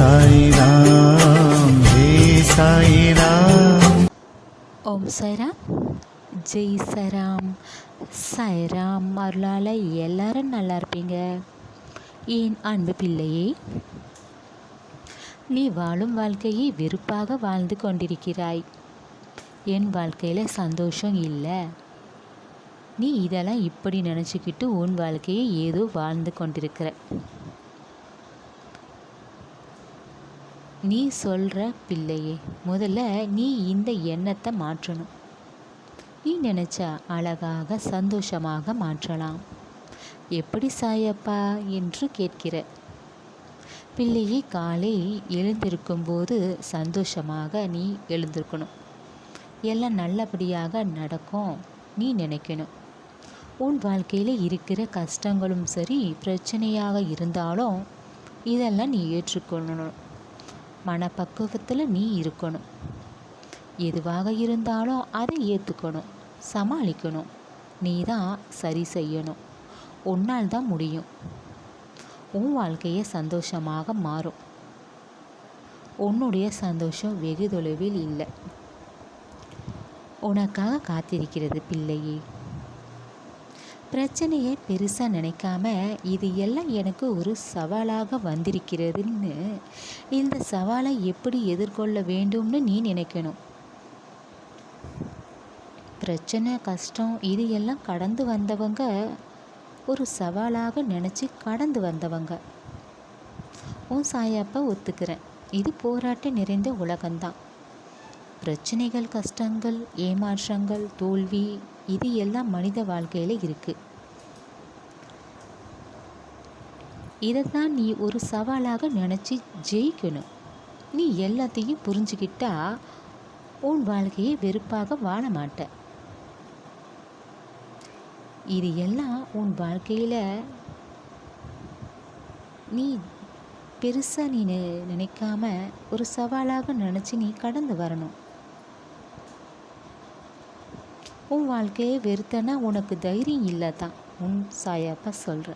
சாய்ராம் ஜெய் சாய்ராம். ஓம் சாய்ராம், ஜெய் சாய்ராம். சாய்ராம் அருளால் எல்லாரும் நல்லா இருப்பீங்க. என் அன்பு பிள்ளையே, நீ வாழும் வாழ்க்கையை வெறுப்பாக வாழ்ந்து கொண்டிருக்கிறாய். என் வாழ்க்கையில் சந்தோஷம் இல்லை, நீ இதெல்லாம் இப்படி நினச்சிக்கிட்டு உன் வாழ்க்கையை ஏதோ வாழ்ந்து கொண்டிருக்கிற. நீ சொல்கிற பிள்ளையே, முதல்ல நீ இந்த எண்ணத்தை மாற்றணும். நீ நினச்சா அழகாக சந்தோஷமாக மாற்றலாம். எப்படி சாயப்பா என்று கேட்கிற பிள்ளையை, காலை எழுந்திருக்கும்போது சந்தோஷமாக நீ எழுந்திருக்கணும். எல்லாம் நல்லபடியாக நடக்கும் நீ நினைக்கணும். உன் வாழ்க்கையில் இருக்கிற கஷ்டங்களும் சரி, பிரச்சனையாக இருந்தாலும் இதெல்லாம் நீ ஏற்றுக்கொள்ளணும். மனப்பக்குவத்தில் நீ இருக்கணும். எதுவாக இருந்தாலும் அதை ஏற்றுக்கணும், சமாளிக்கணும். நீ தான் சரி செய்யணும். உன்னால் தான் முடியும். உன் வாழ்க்கையை சந்தோஷமாக மாறும். உன்னுடைய சந்தோஷம் வெகு தொலைவில் இல்லை, உனக்காக காத்திருக்கிறது பிள்ளையே. பிரச்சனையை பெருசாக நினைக்காம, இது எல்லாம் எனக்கு ஒரு சவாலாக வந்திருக்கிறதுன்னு இந்த சவாலை எப்படி எதிர்கொள்ள வேண்டும்னு நீ நினைக்கணும். பிரச்சனை, கஷ்டம் இது எல்லாம் கடந்து வந்தவங்க ஒரு சவாலாக நினச்சி கடந்து வந்தவங்க. உன் சாயப்பா ஒத்துக்கிறேன், இது போராட்டம் நிறைந்த உலகம்தான். பிரச்சனைகள், கஷ்டங்கள், ஏமாற்றங்கள், தோல்வி இது எல்லாம் மனித வாழ்க்கையில் இருக்குது. இதைத்தான் நீ ஒரு சவாலாக நினச்சி ஜெயிக்கணும். நீ எல்லாத்தையும் புரிஞ்சுக்கிட்டா உன் வாழ்க்கையை வெறுப்பாக வாழ மாட்ட. இது எல்லாம் உன் வாழ்க்கையில் நீ பெருசாக நீ நினைக்காம ஒரு சவாலாக நினச்சி நீ கடந்து வரணும். உன் வாழ்க்கையை வெறுத்தனா உனக்கு தைரியம் இல்லை தான் உன் சாயப்பா சொல்கிற.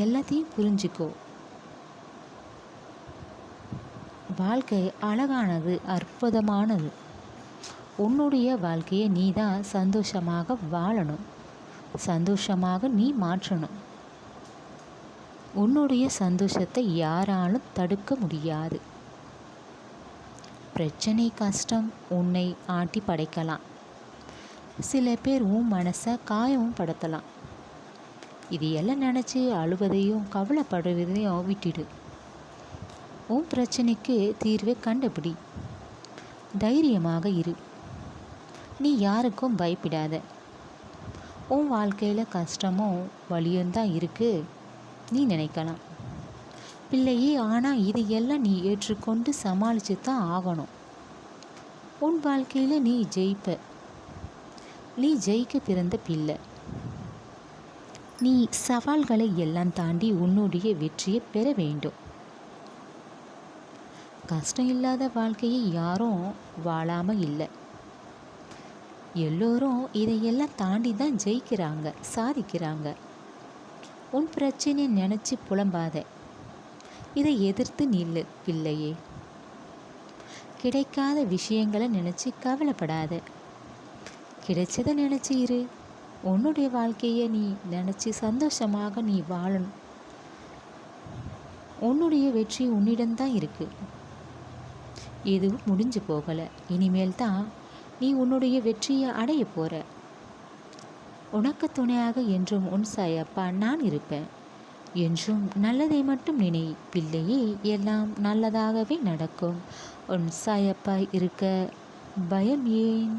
எல்லாத்தையும் புரிஞ்சுக்கோ. வாழ்க்கை அழகானது, அற்புதமானது. உன்னுடைய வாழ்க்கையை நீ தான் சந்தோஷமாக வாழணும், சந்தோஷமாக நீ மாற்றணும். உன்னுடைய சந்தோஷத்தை யாராலும் தடுக்க முடியாது. பிரச்சனை, கஷ்டம் உன்னை ஆட்டி படைக்கலாம். சில பேர் உன் மனசை காயமும் படுத்தலாம். இது எல்லாம் நினச்சி அழுவதையும் கவலைப்படுவதையும் விட்டுடு. உன் பிரச்சனைக்கு தீர்வை கண்டுபிடி. தைரியமாக இரு. நீ யாருக்கும் பயப்படாத. உன் வாழ்க்கையில் கஷ்டமும் வலியும் தான் இருக்குது நீ நினைக்கலாம் பிள்ளையே. ஆனால் இது எல்லாம் நீ ஏற்றுக்கொண்டு சமாளித்து தான் ஆகணும். உன் வாழ்க்கையில் நீ ஜெயிப்ப. நீ ஜெயிக்க பிறந்த பிள்ளை. நீ சவால்களை எல்லாம் தாண்டி உன்னுடைய வெற்றியை பெற வேண்டும். கஷ்டம் இல்லாத வாழ்க்கையை யாரும் வாழாமல் இல்லை. எல்லோரும் இதையெல்லாம் தாண்டி தான் ஜெயிக்கிறாங்க, சாதிக்கிறாங்க. உன் பிரச்சனையை நினச்சி புலம்பாத. இதை எதிர்த்து நில்லு பிள்ளையே. கிடைக்காத விஷயங்களை நினச்சி கவலைப்படாத. கிடைச்சதை நினச்சி இரு. உன்னுடைய வாழ்க்கையை நீ நினச்சி சந்தோஷமாக நீ வாழணும். உன்னுடைய வெற்றி உன்னிடம்தான் இருக்குது. எதுவும் முடிஞ்சு போகலை. இனிமேல் தான் நீ உன்னுடைய வெற்றியை அடைய போகிற. உனக்கு துணையாக என்றும் உன் சாயப்பா நான் இருப்பேன். என்றும் நல்லதை மட்டும் நினை பிள்ளையே. எல்லாம் நல்லதாகவே நடக்கும். உன் சாயப்பா இருக்க பயம் ஏன்?